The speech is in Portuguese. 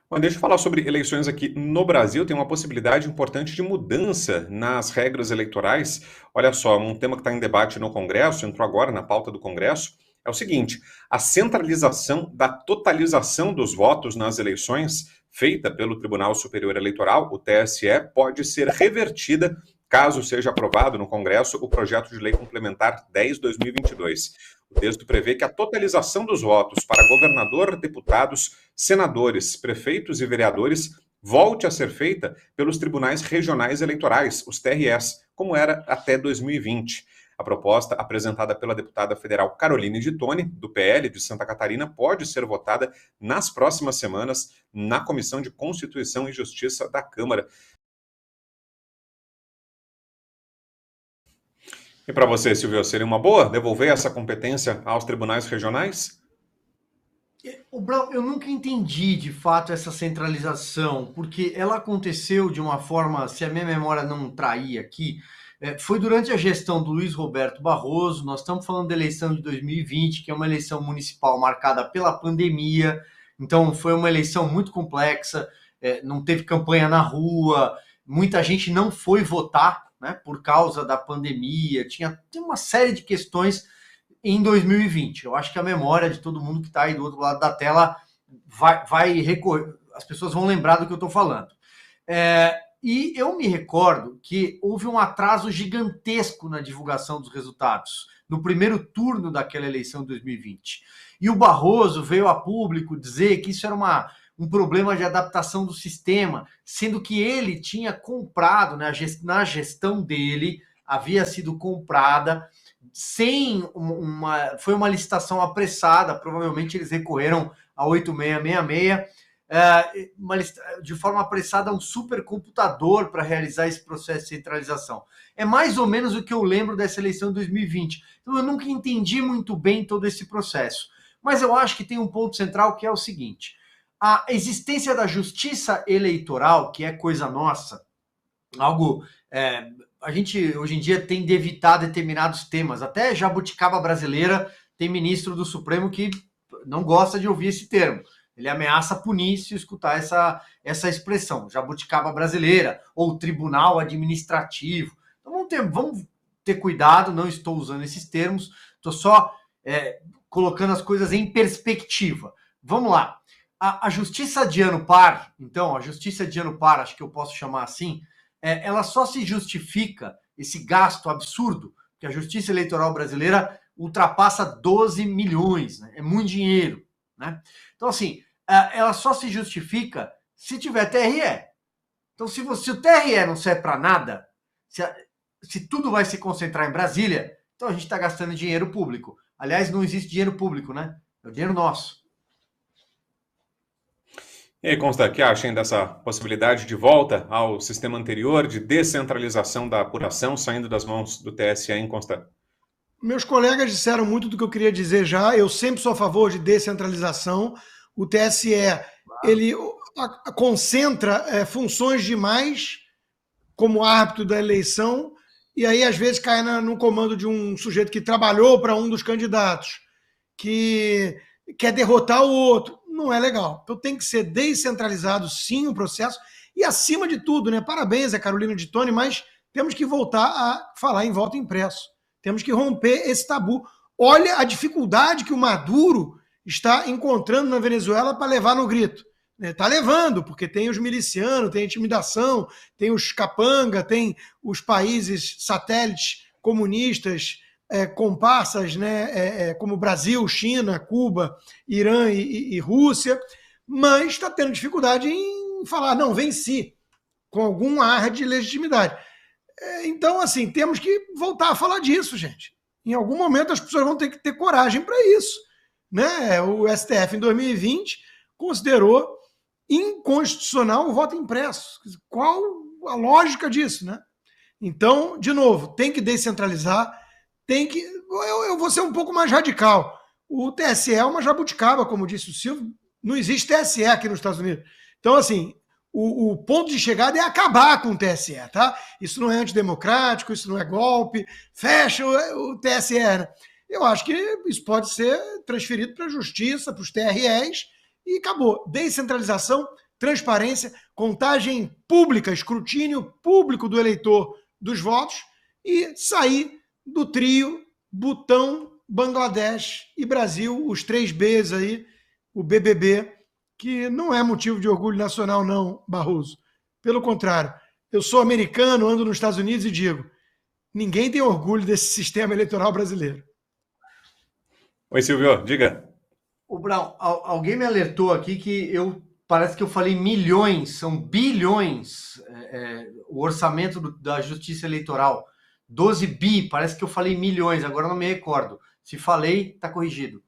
Bom, deixa eu falar sobre eleições aqui no Brasil. Tem uma possibilidade importante de mudança nas regras eleitorais. Olha só, um tema que está em debate no Congresso, entrou agora na pauta do Congresso, é o seguinte: a centralização da totalização dos votos nas eleições, feita pelo Tribunal Superior Eleitoral, o TSE, pode ser revertida caso seja aprovado no Congresso o projeto de lei complementar 10/2022. O texto prevê que a totalização dos votos para governador, deputados, senadores, prefeitos e vereadores volte a ser feita pelos tribunais regionais eleitorais, os TREs, como era até 2020. A proposta, apresentada pela deputada federal Caroline de Tone, do PL de Santa Catarina, pode ser votada nas próximas semanas na Comissão de Constituição e Justiça da Câmara. E para você, Silvio, seria uma boa devolver essa competência aos tribunais regionais? O Brown, eu nunca entendi de fato essa centralização, porque ela aconteceu de uma forma, se a minha memória não trair aqui, foi durante a gestão do Luiz Roberto Barroso. Nós estamos falando da eleição de 2020, que é uma eleição municipal marcada pela pandemia, então foi uma eleição muito complexa, não teve campanha na rua, muita gente não foi votar, né, por causa da pandemia, tinha uma série de questões em 2020. Eu acho que a memória de todo mundo que está aí do outro lado da tela vai recorrer, as pessoas vão lembrar do que eu estou falando. E eu me recordo que houve um atraso gigantesco na divulgação dos resultados no primeiro turno daquela eleição de 2020. E o Barroso veio a público dizer que isso era um problema de adaptação do sistema, sendo que ele tinha comprado, né, na gestão dele, havia sido comprada sem foi uma licitação apressada, provavelmente eles recorreram a 8666, de forma apressada, a um supercomputador para realizar esse processo de centralização. É mais ou menos o que eu lembro dessa eleição de 2020. Então eu nunca entendi muito bem todo esse processo. Mas eu acho que tem um ponto central que é o seguinte: a existência da justiça eleitoral, que é coisa nossa, algo a gente hoje em dia tem de evitar determinados temas. Até jabuticaba brasileira tem ministro do Supremo que não gosta de ouvir esse termo. Ele ameaça punir se escutar essa expressão, jabuticaba brasileira, ou tribunal administrativo. Então vamos ter cuidado, não estou usando esses termos, estou só colocando as coisas em perspectiva. Vamos lá. A justiça de ano par, então, a justiça de ano par, acho que eu posso chamar assim, ela só se justifica, esse gasto absurdo, que a justiça eleitoral brasileira ultrapassa 12 milhões, né? É muito dinheiro, né? Então, assim, ela só se justifica se tiver TRE. Então, se o TRE não serve para nada, se tudo vai se concentrar em Brasília, então a gente está gastando dinheiro público. Aliás, não existe dinheiro público, né? É o dinheiro nosso. E aí, Consta, o que acha dessa possibilidade de volta ao sistema anterior de descentralização da apuração saindo das mãos do TSE, hein, Consta? Meus colegas disseram muito do que eu queria dizer já. Eu sempre sou a favor de descentralização. O TSE ele concentra funções demais como árbitro da eleição e aí às vezes cai no comando de um sujeito que trabalhou para um dos candidatos, que quer derrotar o outro. Não é legal. Então tem que ser descentralizado, sim, o processo. E acima de tudo, né? Parabéns a Carolina de Tone, mas temos que voltar a falar em voto impresso. Temos que romper esse tabu. Olha a dificuldade que o Maduro está encontrando na Venezuela para levar no grito. Está levando, porque tem os milicianos, tem a intimidação, tem os capanga, tem os países satélites comunistas, comparsas, né, como Brasil, China, Cuba, Irã e Rússia, mas está tendo dificuldade em falar, não, venci, com algum ar de legitimidade. Então, assim, temos que voltar a falar disso, gente. Em algum momento as pessoas vão ter que ter coragem para isso. Né? O STF, em 2020, considerou inconstitucional o voto impresso. Qual a lógica disso, né? Então, de novo, tem que descentralizar, tem que... Eu vou ser um pouco mais radical. O TSE é uma jabuticaba, como disse o Silvio, não existe TSE aqui nos Estados Unidos. Então, assim, o ponto de chegada é acabar com o TSE, tá? Isso não é antidemocrático, isso não é golpe, fecha o TSE, né? Eu acho que isso pode ser transferido para a justiça, para os TREs, e acabou. Descentralização transparência, contagem pública, escrutínio público do eleitor dos votos e sair do trio Butão, Bangladesh e Brasil, os 3 Bs aí, o BBB, que não é motivo de orgulho nacional não, Barroso. Pelo contrário, eu sou americano, ando nos Estados Unidos e digo, ninguém tem orgulho desse sistema eleitoral brasileiro. Oi, Silvio, diga. O Brown, alguém me alertou aqui que parece que eu falei milhões, são bilhões, o orçamento da Justiça Eleitoral. 12 bi, parece que eu falei milhões, agora não me recordo. Se falei, está corrigido.